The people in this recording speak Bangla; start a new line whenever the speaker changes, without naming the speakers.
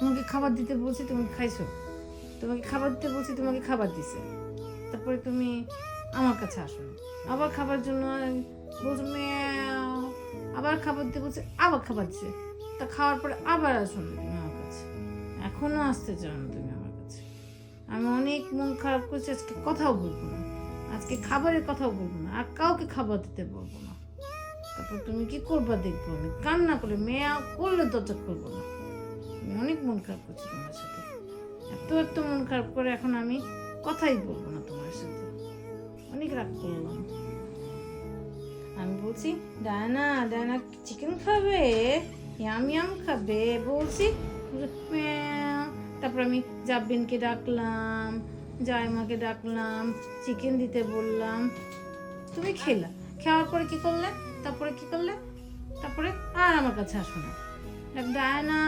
তোমাকে খাবার দিতে বলছি, তুমি খাইছো। তোমাকে খাবার দিতে বলছি, তোমাকে খাবার দিছে। তারপরে তুমি আমার কাছে আসো না। আবার খাবার জন্য বলছো ম্যাও, আবার খাবার দিতে বলছে, আবার খাবার দিছে। তা খাওয়ার পরে আবার আসো না তুমি আমার কাছে, এখনো আসতে চাও না তুমি আমার কাছে। আমি অনেক মন খারাপ করছি, আজকে কথাও বলবো না, আজকে খাবারের কথাও বলবো না, আর কাউকে খাবার দিতে বলবো না। তারপর তুমি কি করবা দেখবো, আমি কান্না করে মেয়া করলে দরজা করবো না। আমি অনেক মন খারাপ করছি তোমার সাথে, এত মন খারাপ করে এখন আমি কথাই বলবো না তোমার সাথে, অনেক রাগ করলাম। আমি বলছি ডায়না, ডায়না চিকেন খাবে, ইয়াম ইয়াম খাবে বলছি, ম্যাও। তারপর আমি জাব্বিনকে ডাকলাম, জায়মাকে ডাকলাম, চিকেন দিতে বললাম, তুমি খেলা। খাওয়ার পরে কি করলে, তারপরে কি করলে, তারপরে আর আমার কাছে আসো না। ডায়না